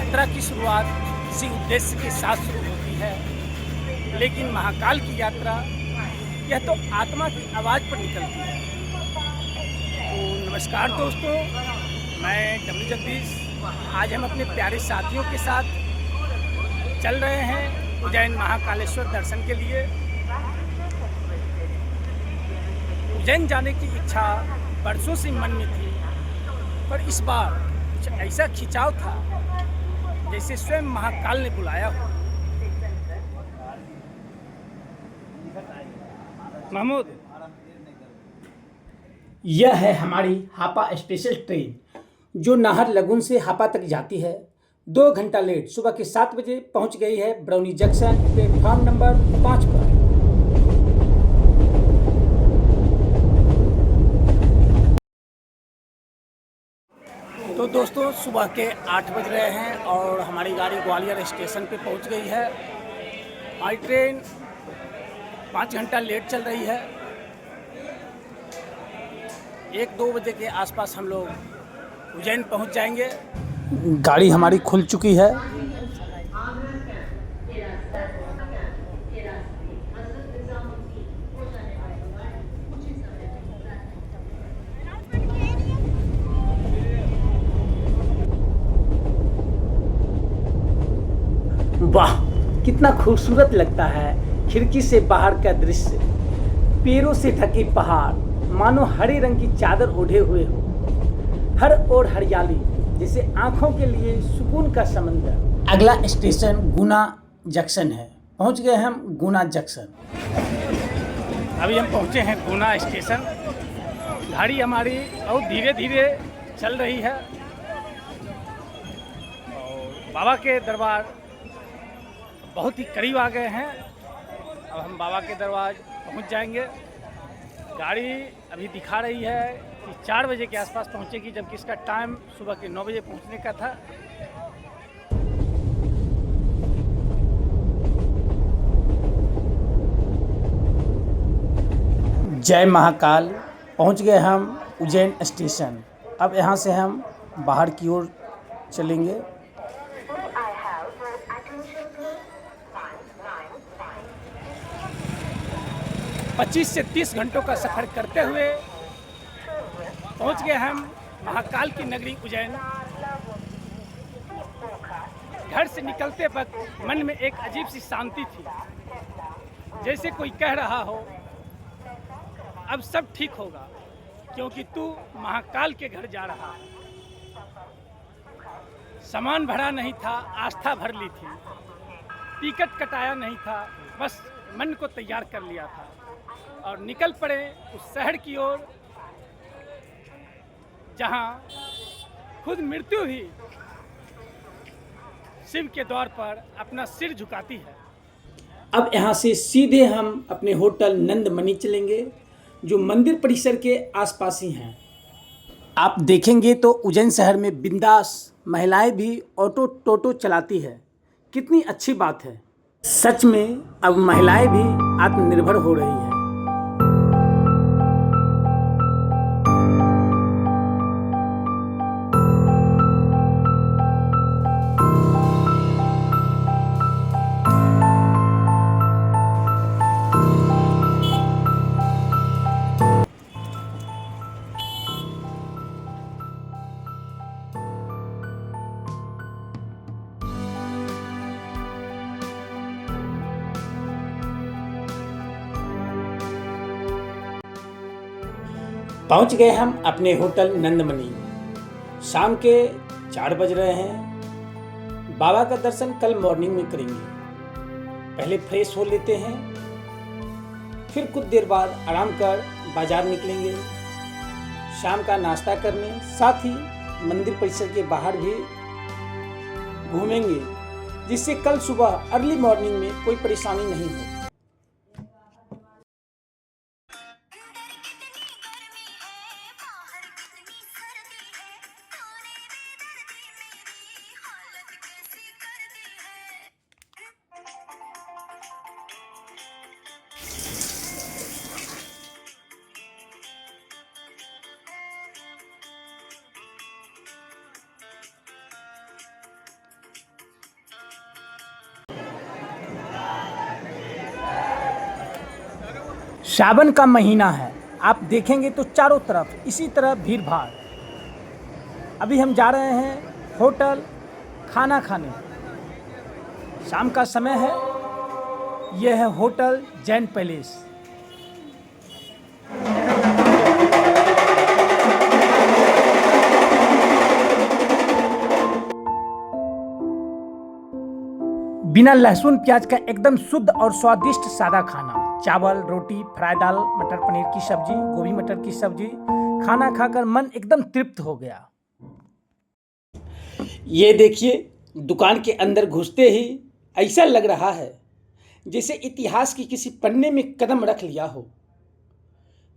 यात्रा की शुरुआत किसी उद्देश्य के साथ शुरू होती है, लेकिन महाकाल की यात्रा यह तो आत्मा की आवाज़ पर निकलती है। तो नमस्कार दोस्तों, मैं डब्ल्यू जगदीश। आज हम अपने प्यारे साथियों के साथ चल रहे हैं उज्जैन महाकालेश्वर दर्शन के लिए। उज्जैन जाने की इच्छा बरसों से मन में थी, पर इस बार कुछ ऐसा खिंचाव था जैसे स्वयं महाकाल ने बुलाया हो। महमूद, यह है हमारी हापा स्पेशल ट्रेन जो नाहरलगुन से हापा तक जाती है। 2 घंटा लेट सुबह के 7 बजे पहुंच गई है बरौनी जंक्शन प्लेटफॉर्म नंबर 5 पर। तो दोस्तों सुबह के 8 बज रहे हैं और हमारी गाड़ी ग्वालियर स्टेशन पे पहुंच गई है। हमारी ट्रेन 5 घंटा लेट चल रही है। 1-2 बजे के आसपास हम लोग उज्जैन पहुंच जाएंगे। गाड़ी हमारी खुल चुकी है। वाह, कितना खूबसूरत लगता है खिड़की से बाहर का दृश्य। पेड़ों से ढके पहाड़ मानो हरे रंग की चादर ओढ़े हुए हो। हर ओर हरियाली जैसे आंखों के लिए सुकून का समंदर। अगला स्टेशन गुना जंक्शन है। पहुंच गए हम गुना जंक्शन। अभी हम पहुंचे हैं गुना स्टेशन। गाड़ी हमारी और धीरे धीरे चल रही है और बाबा के दरबार बहुत ही करीब आ गए हैं। अब हम बाबा के दरबार पहुंच जाएंगे। गाड़ी अभी दिखा रही है कि 4 बजे के आसपास पहुंचेगी, जबकि इसका टाइम सुबह के 9 बजे पहुंचने का था। जय महाकाल। पहुंच गए हम उज्जैन स्टेशन। अब यहाँ से हम बाहर की ओर चलेंगे। 25 से 30 घंटों का सफ़र करते हुए पहुंच गए हम महाकाल की नगरी उज्जैन। घर से निकलते वक्त मन में एक अजीब सी शांति थी, जैसे कोई कह रहा हो अब सब ठीक होगा, क्योंकि तू महाकाल के घर जा रहा है। सामान भरा नहीं था, आस्था भर ली थी। टिकट कटाया नहीं था, बस मन को तैयार कर लिया था और निकल पड़े उस शहर की ओर जहां खुद मृत्यु ही शिव के द्वार पर अपना सिर झुकाती है। अब यहाँ से सीधे हम अपने होटल नंदमणि चलेंगे, जो मंदिर परिसर के आसपास ही हैं। आप देखेंगे तो उज्जैन शहर में बिंदास महिलाएं भी ऑटो टोटो चलाती है। कितनी अच्छी बात है। सच में अब महिलाएं भी आत्मनिर्भर हो रही है। पहुंच गए हम अपने होटल नंदमणि। शाम के 4 बज रहे हैं। बाबा का दर्शन कल मॉर्निंग में करेंगे। पहले फ्रेश हो लेते हैं, फिर कुछ देर बाद आराम कर बाजार निकलेंगे शाम का नाश्ता करने। साथ ही मंदिर परिसर के बाहर भी घूमेंगे, जिससे कल सुबह अर्ली मॉर्निंग में कोई परेशानी नहीं हो। सावन का महीना है, आप देखेंगे तो चारों तरफ इसी तरह भीड़ भाड़। अभी हम जा रहे हैं होटल खाना खाने। शाम का समय है। यह है होटल जैन पैलेस। बिना लहसुन प्याज का एकदम शुद्ध और स्वादिष्ट सादा खाना। चावल, रोटी, फ्राई दाल, मटर पनीर की सब्जी, गोभी मटर की सब्जी। खाना खाकर मन एकदम तृप्त हो गया। ये देखिए, दुकान के अंदर घुसते ही ऐसा लग रहा है जैसे इतिहास की किसी पन्ने में कदम रख लिया हो।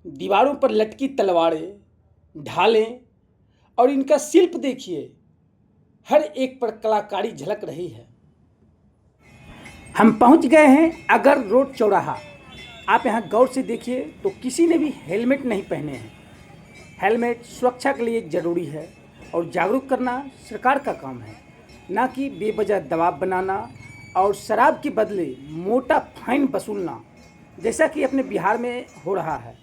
दीवारों पर लटकी तलवारें, ढालें और इनका शिल्प देखिए, हर एक पर कलाकारी झलक रही है। हम पहुंच गए हैं अगर रोड चौराहा। आप यहाँ गौर से देखिए तो किसी ने भी हेलमेट नहीं पहने हैं। हेलमेट सुरक्षा के लिए ज़रूरी है और जागरूक करना सरकार का काम है, ना कि बेवजह दबाव बनाना और शराब के बदले मोटा फाइन वसूलना, जैसा कि अपने बिहार में हो रहा है।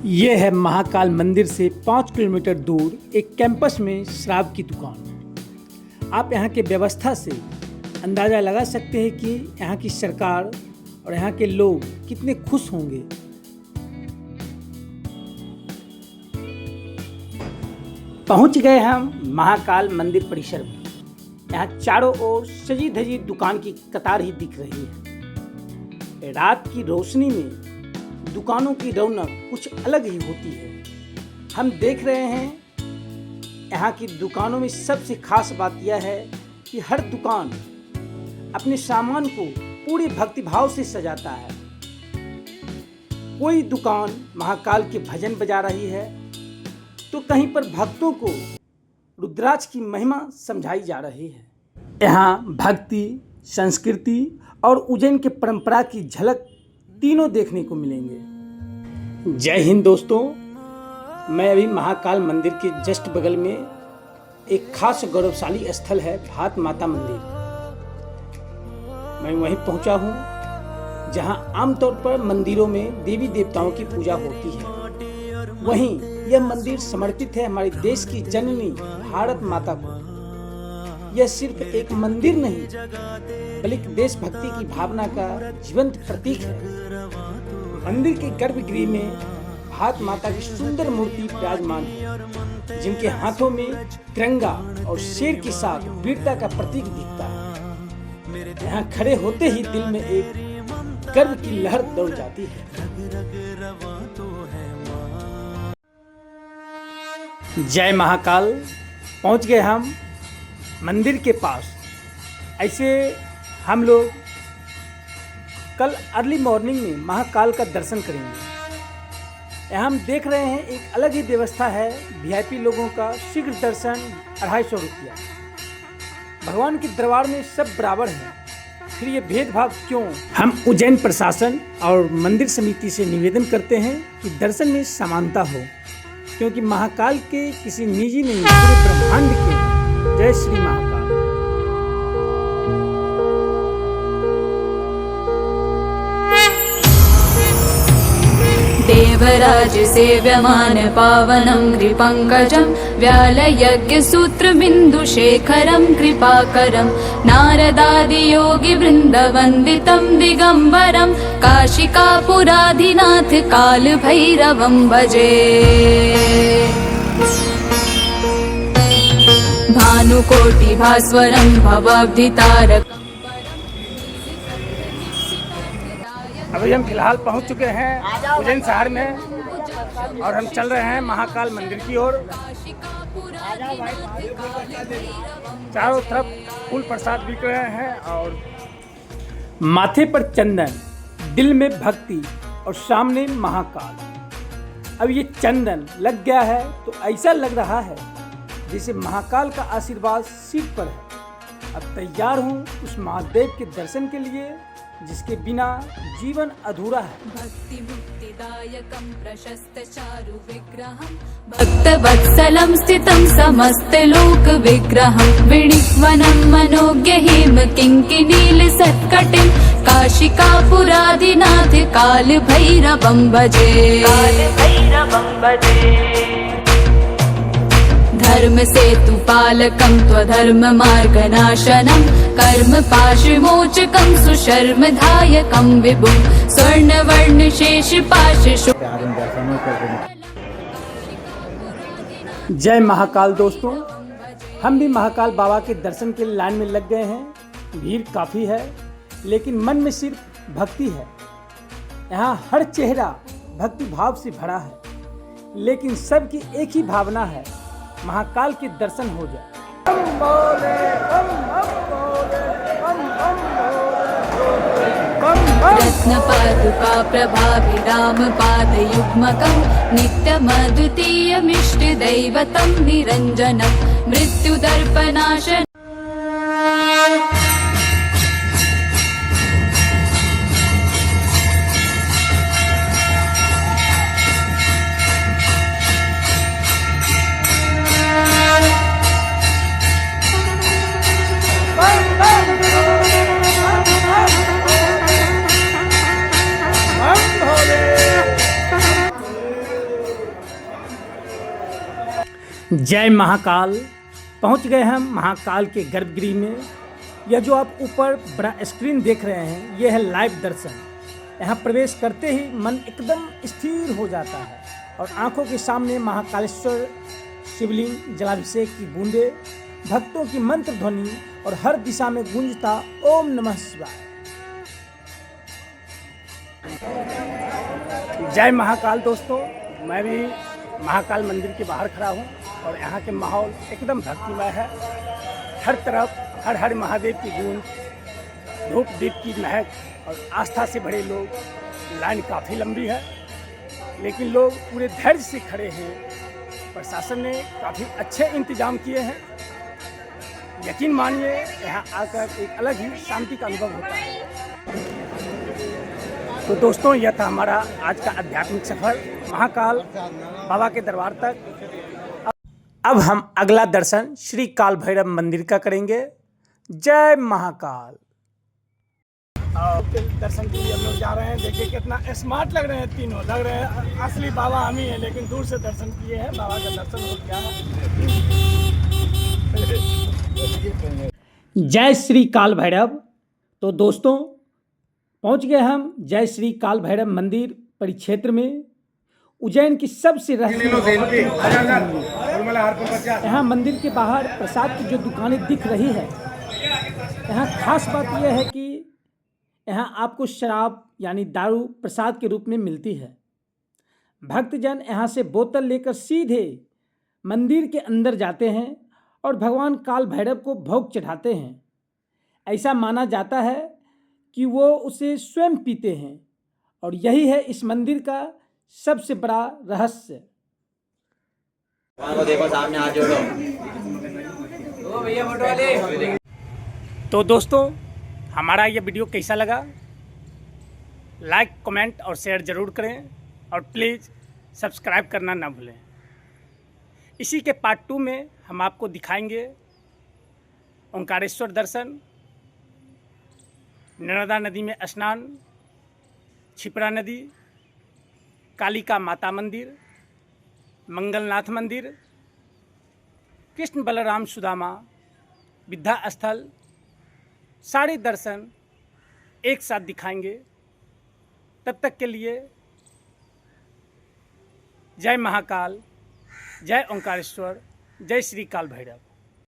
यह है महाकाल मंदिर से 5 किलोमीटर दूर एक कैंपस में शराब की दुकान। आप यहाँ के व्यवस्था से अंदाज़ा लगा सकते हैं कि यहाँ की सरकार और यहाँ के लोग कितने खुश होंगे। पहुँच गए हम महाकाल मंदिर परिसर में। यहाँ चारों ओर सजी धजी दुकान की कतार ही दिख रही है। रात की रोशनी में दुकानों की रौनक कुछ अलग ही होती है। हम देख रहे हैं यहाँ की दुकानों में सबसे खास बात यह है कि हर दुकान अपने सामान को पूरे भक्तिभाव से सजाता है। कोई दुकान महाकाल के भजन बजा रही है तो कहीं पर भक्तों को रुद्राक्ष की महिमा समझाई जा रही है। यहाँ भक्ति, संस्कृति और उज्जैन के परंपरा की झलक तीनों देखने को मिलेंगे। जय हिंद दोस्तों, मैं अभी महाकाल मंदिर के जस्ट बगल में एक खास गौरवशाली स्थल है भात माता मंदिर। मैं वहीं पहुंचा हूं जहां आमतौर पर मंदिरों में देवी देवताओं की पूजा होती है। वहीं यह मंदिर समर्पित है हमारे देश की जननी भारत माता को। यह सिर्फ एक मंदिर नहीं बल्कि देशभक्ति की भावना का जीवंत प्रतीक है। मंदिर के गर्भगृह में भारत माता की सुंदर मूर्ति विराजमान है, जिनके हाथों में तिरंगा और शेर के साथ वीरता का प्रतीक दिखता है। यहाँ खड़े होते ही दिल में एक गर्व की लहर दौड़ जाती है। जय महाकाल। पहुँच गए हम मंदिर के पास। ऐसे हम लोग कल अर्ली मॉर्निंग में महाकाल का दर्शन करेंगे। यहाँ हम देख रहे हैं एक अलग ही व्यवस्था है वीआईपी लोगों का। शीघ्र दर्शन 250 रुपया। भगवान के दरबार में सब बराबर हैं, फिर ये भेदभाव क्यों? हम उज्जैन प्रशासन और मंदिर समिति से निवेदन करते हैं कि दर्शन में समानता हो, क्योंकि महाकाल के किसी निजी नहीं, पूरे ब्रह्मांड के। जय श्री महाकाल। देवराज सेव्यमान पावनं कृपङ्कजं व्यालयज्ञसूत्रबिन्दुशेखरं कृपाकरं नारदादियोगिवृन्दवन्दितं दिगम्बरं काशिकापुराधिनाथ कालभैरवं भजे। भानुकोटिभास्वरं भवाब्धितारकम्। अभी हम फिलहाल पहुंच चुके हैं उज्जैन शहर में और हम चल रहे हैं महाकाल मंदिर की ओर। चारों तरफ फूल प्रसाद बिक रहे हैं और माथे पर चंदन, दिल में भक्ति और सामने महाकाल। अब ये चंदन लग गया है तो ऐसा लग रहा है जैसे महाकाल का आशीर्वाद सिर पर है। अब तैयार हूँ उस महादेव के दर्शन के लिए जिसके बिना जीवन अधूरा है। भक्ति मुक्तिदायकं प्रशस्त चारु विग्रहं भक्तवत्सलं स्थितं समस्त लोक विग्रहं विणिक्वनं मनोज्ञहिम किङ्किणील सत्कटिं काशिकापुरादिनाथ काल भैरवं भजे। धर्म सेतु पालकं त्वधर्म मार्गनाशनं कर्म पाशमोचकं सुशर्म धायकं विभुं स्वर्ण शेष पाश जय महाकाल दोस्तों, हम भी महाकाल बाबा के दर्शन के लाइन में लग गए हैं। भीड़ काफ़ी है, लेकिन मन में सिर्फ भक्ति है। यहाँ हर चेहरा भक्ति भाव से भरा है, लेकिन सबकी एक ही भावना है, महाकाल के दर्शन हो जाए। रत्न पादुका प्रभाभिराम पादयुग्मकं नित्यमद्वितीयमिष्ट दैवतं निरञ्जनं मृत्युदर्पनाशनं जय महाकाल। पहुंच गए हम महाकाल के गर्भगृह में। यह जो आप ऊपर बड़ा स्क्रीन देख रहे हैं, यह है लाइव दर्शन। यहाँ प्रवेश करते ही मन एकदम स्थिर हो जाता है और आंखों के सामने महाकालेश्वर शिवलिंग, जलाभिषेक की बूंदे, भक्तों की मंत्र ध्वनि और हर दिशा में गूंजता ओम नमः शिवाय। जय महाकाल दोस्तों, मैं भी महाकाल मंदिर के बाहर खड़ा हूँ और यहाँ के माहौल एकदम भक्तिमय है। हर तरफ हर हर महादेव की गूंज, धूप दीप की महक और आस्था से भरे लोग। लाइन काफ़ी लंबी है, लेकिन लोग पूरे धैर्य से खड़े हैं। प्रशासन ने काफ़ी अच्छे इंतजाम किए हैं। यकीन मानिए, यहाँ आकर एक अलग ही शांति का अनुभव होता है। तो दोस्तों, यह था हमारा आज का आध्यात्मिक सफर महाकाल बाबा के दरबार तक। अब हम अगला दर्शन श्री काल भैरव मंदिर का करेंगे। जय महाकाल। दर्शन के लिए हम लोग जा रहे हैं। देखिए कितना स्मार्ट लग रहे हैं तीनों, लग रहे हैं असली बाबा हम ही हैं, लेकिन दूर से दर्शन किए हैं। बाबा का दर्शन हो गया है। जय श्री काल भैरव। तो दोस्तों, पहुंच गए हम जय श्री काल भैरव मंदिर परिक्षेत्र में, उज्जैन की सबसे यहाँ मंदिर के बाहर प्रसाद की जो दुकानें दिख रही है, यहाँ खास बात यह है कि यहाँ आपको शराब यानी दारू प्रसाद के रूप में मिलती है। भक्तजन यहाँ से बोतल लेकर सीधे मंदिर के अंदर जाते हैं और भगवान काल भैरव को भोग चढ़ाते हैं। ऐसा माना जाता है कि वो उसे स्वयं पीते हैं, और यही है इस मंदिर का सबसे बड़ा रहस्य। देखो सामने हाथ जोड़ो। ओ भैया फोटो वाले। तो दोस्तों, हमारा ये वीडियो कैसा लगा, लाइक कमेंट और शेयर ज़रूर करें, और प्लीज़ सब्सक्राइब करना ना भूलें। इसी के पार्ट 2 में हम आपको दिखाएंगे ओंकारेश्वर दर्शन, नर्मदा नदी में स्नान, छिपरा नदी, कालिका माता मंदिर, मंगलनाथ मंदिर, कृष्ण बलराम सुदामा विद्या स्थल, सारे दर्शन एक साथ दिखाएंगे। तब तक के लिए जय महाकाल, जय ओंकारेश्वर, जय श्री काल भैरव।